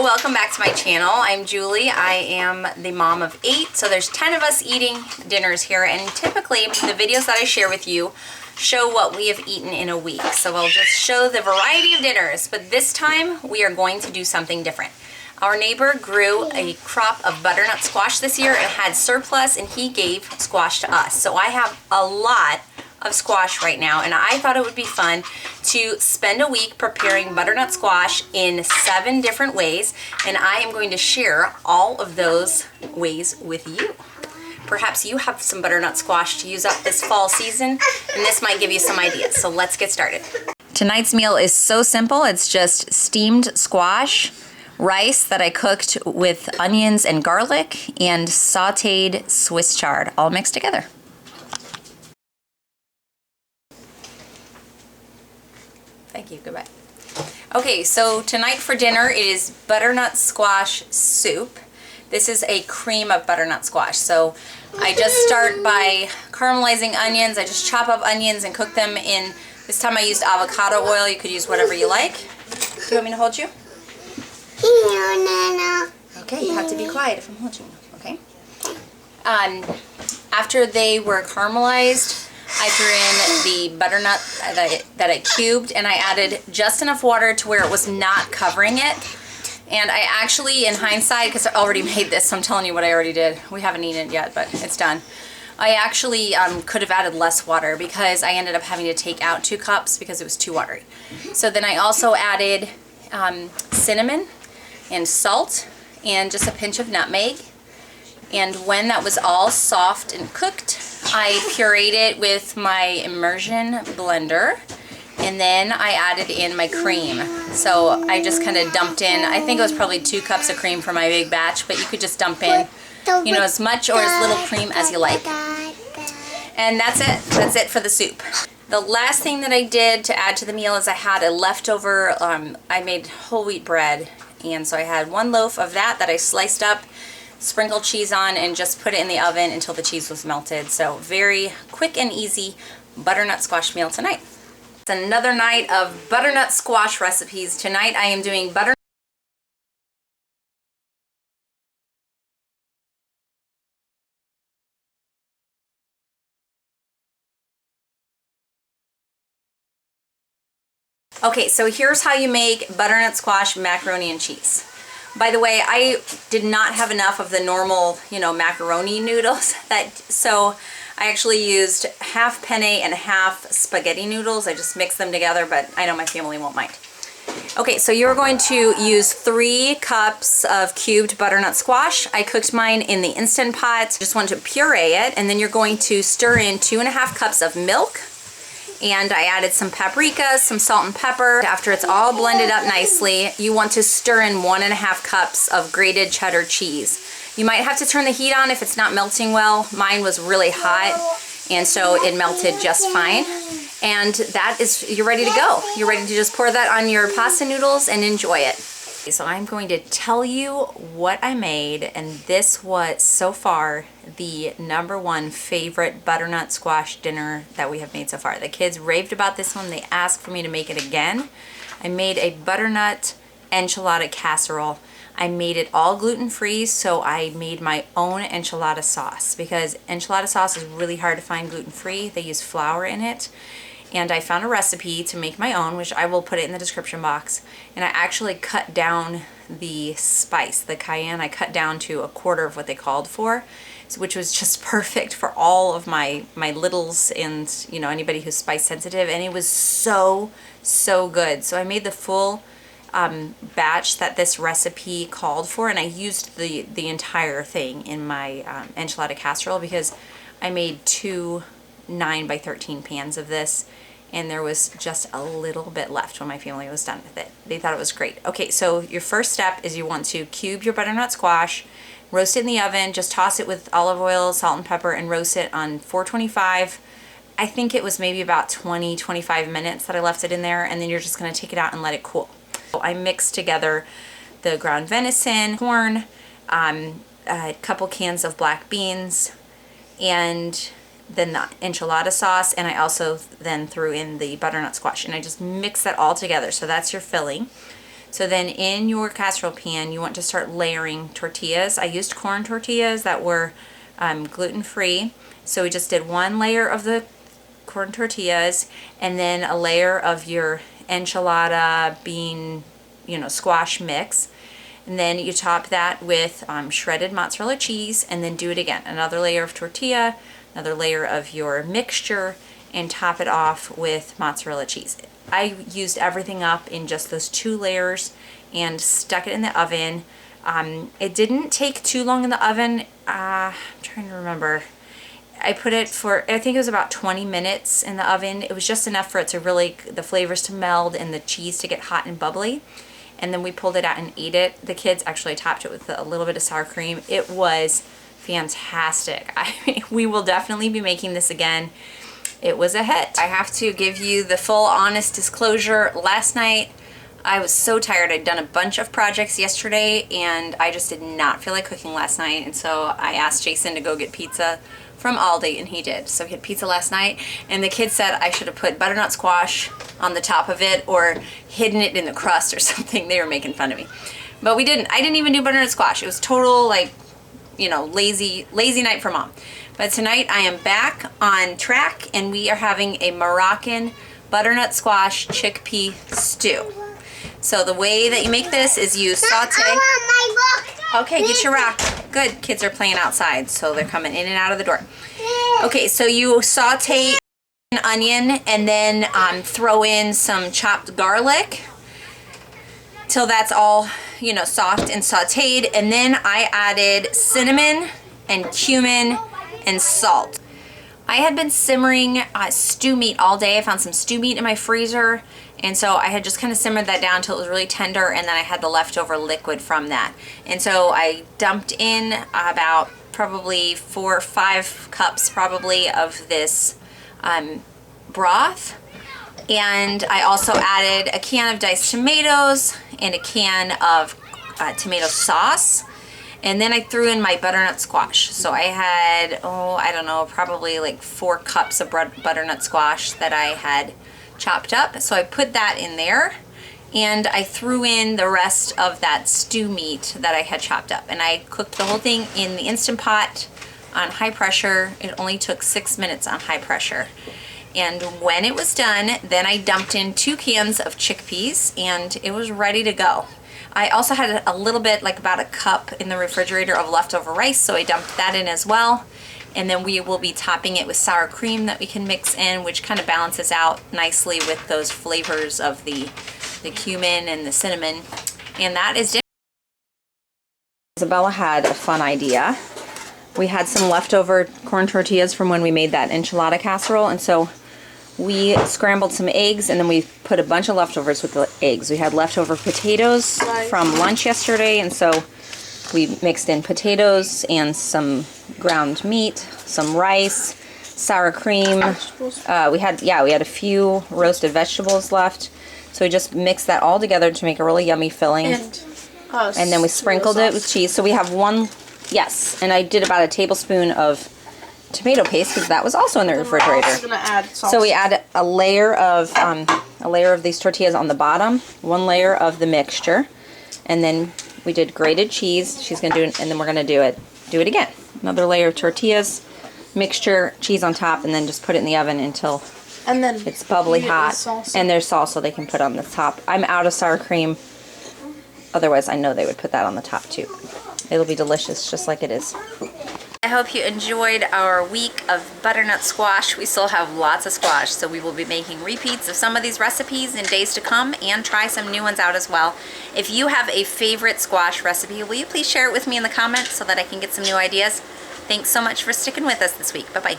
Welcome back to my channel. I'm Julie. I am the mom of 8, so there's 10 of us eating dinners here, and typically the videos that I share with you show what we have eaten in a week. So I'll just show the variety of dinners, but this time we are going to do something different. Our neighbor grew a crop of butternut squash this year and had surplus, and he gave squash to us. So I have a lot of squash right now, and I thought it would be fun to spend a week preparing butternut squash in 7 different ways, and I am going to share all of those ways with you. Perhaps you have some butternut squash to use up this fall season, and this might give you some ideas. So let's get started. Tonight's meal is so simple. It's just steamed squash, rice that I cooked with onions and garlic, and sauteed Swiss chard, all mixed together. Thank you, goodbye. Okay, so tonight for dinner it is butternut squash soup. This is a cream of butternut squash. So I just start by caramelizing onions. I just chop up onions and cook them in, this time I used avocado oil. You could use whatever you like. Do you want me to hold you? Okay, you have to be quiet if I'm holding you, okay? After they were caramelized, I threw in the butternut that I cubed, and I added just enough water to where it was not covering it. And I actually, in hindsight, because I already made this, so I'm telling you what I already did. We haven't eaten it yet, but it's done. I actually could have added less water because I ended up having to take out 2 cups because it was too watery. So then I also added cinnamon and salt and just a pinch of nutmeg. And when that was all soft and cooked, I pureed it with my immersion blender, and then I added in my cream. So I just kind of dumped in, I think it was probably 2 cups of cream for my big batch, but you could just dump in, you know, as much or as little cream as you like. And that's it. That's it for the soup. The last thing that I did to add to the meal is I had a leftover, I made whole wheat bread, and so I had 1 loaf of that I sliced up, sprinkled cheese on, and just put it in the oven until the cheese was melted. So very quick and easy butternut squash meal tonight. It's another night of butternut squash recipes. Tonight I am doing butternut. Okay, so here's how you make butternut squash macaroni and cheese. By the way, I did not have enough of the normal, you know, macaroni noodles, so I actually used half penne and half spaghetti noodles. I just mixed them together, but I know my family won't mind. Okay, so you're going to use 3 cups of cubed butternut squash. I cooked mine in the Instant Pot. Just want to puree it, and then you're going to stir in 2½ cups of milk. And I added some paprika, some salt and pepper. After it's all blended up nicely, you want to stir in 1½ cups of grated cheddar cheese. You might have to turn the heat on if it's not melting well. Mine was really hot, and so it melted just fine. And that is, you're ready to go. You're ready to just pour that on your pasta noodles and enjoy it. So I'm going to tell you what I made, and this was so far the #1 favorite butternut squash dinner that we have made so far. The kids raved about this one. They asked for me to make it again. I made a butternut enchilada casserole. I made it all gluten-free, so I made my own enchilada sauce because enchilada sauce is really hard to find gluten-free. They use flour in it. And I found a recipe to make my own, which I will put it in the description box. And I actually cut down the spice, the cayenne. I cut down to 1/4 of what they called for, which was just perfect for all of my littles and, you know, anybody who's spice sensitive. And it was so good. So I made the full batch that this recipe called for, and I used the entire thing in my enchilada casserole because I made 2 9 by 13 pans of this, and there was just a little bit left when my family was done with it. They thought it was great. Okay, so your first step is you want to cube your butternut squash, roast it in the oven, just toss it with olive oil, salt and pepper, and roast it on 425. I think it was maybe about 20-25 minutes that I left it in there, and then you're just going to take it out and let it cool. So I mixed together the ground venison, corn, a couple cans of black beans, and then the enchilada sauce, and I also then threw in the butternut squash, and I just mixed that all together. So that's your filling. So then in your casserole pan, you want to start layering tortillas. I used corn tortillas that were gluten-free. So we just did one layer of the corn tortillas and then a layer of your enchilada bean, squash mix. And then you top that with shredded mozzarella cheese and then do it again. Another layer of tortilla, another layer of your mixture, and top it off with mozzarella cheese. I used everything up in just those 2 layers and stuck it in the oven. It didn't take too long in the oven. I'm trying to remember. I put it for, I think it was about 20 minutes in the oven. It was just enough for it to really, the flavors to meld and the cheese to get hot and bubbly. And then we pulled it out and ate it. The kids actually topped it with a little bit of sour cream. It was fantastic. I mean, we will definitely be making this again. It was a hit. I have to give you the full honest disclosure. Last night, I was so tired. I'd done a bunch of projects yesterday and I just did not feel like cooking last night. And so I asked Jason to go get pizza from Aldi and he did. So he had pizza last night and the kids said I should have put butternut squash on the top of it or hidden it in the crust or something. They were making fun of me. But we didn't. I didn't even do butternut squash. It was total lazy night for mom. But tonight I am back on track and we are having a Moroccan butternut squash chickpea stew. So the way that you make this is you saute. I want my book. Okay, get your rock. Good. Kids are playing outside, so they're coming in and out of the door. Okay, so you saute an onion and then throw in some chopped garlic till that's all, soft and sauteed. And then I added cinnamon and cumin and salt. I had been simmering stew meat all day. I found some stew meat in my freezer. And so I had just kind of simmered that down until it was really tender, and then I had the leftover liquid from that. And so I dumped in about probably 4 or 5 cups probably of this broth. And I also added a can of diced tomatoes and a can of tomato sauce. And then I threw in my butternut squash. So I had, I don't know, probably like 4 cups of butternut squash that I had chopped up. So I put that in there and I threw in the rest of that stew meat that I had chopped up. And I cooked the whole thing in the Instant Pot on high pressure. It only took 6 minutes on high pressure. And when it was done, then I dumped in 2 cans of chickpeas and it was ready to go. I also had a little bit, like about a cup in the refrigerator of leftover rice, so I dumped that in as well. And then we will be topping it with sour cream that we can mix in, which kind of balances out nicely with those flavors of the cumin and the cinnamon. And that is it. Isabella had a fun idea. We had some leftover corn tortillas from when we made that enchilada casserole, and so we scrambled some eggs and then we put a bunch of leftovers with the eggs. We had leftover potatoes from lunch yesterday, and so we mixed in potatoes and some ground meat, some rice, sour cream. We had a few roasted vegetables left. So we just mixed that all together to make a really yummy filling. And then we sprinkled it with cheese. So we have and I did about a tablespoon of tomato paste because that was also in the refrigerator. So we add a layer of these tortillas on the bottom, 1 layer of the mixture, and then we did grated cheese. She's gonna do it, and then we're gonna do it again. Another layer of tortillas, mixture, cheese on top, and then just put it in the oven until it's bubbly hot. And there's salsa they can put on the top. I'm out of sour cream. Otherwise, I know they would put that on the top too. It'll be delicious, just like it is. I hope you enjoyed our week of butternut squash. We still have lots of squash, so we will be making repeats of some of these recipes in days to come and try some new ones out as well. If you have a favorite squash recipe, will you please share it with me in the comments so that I can get some new ideas? Thanks so much for sticking with us this week. Bye-bye.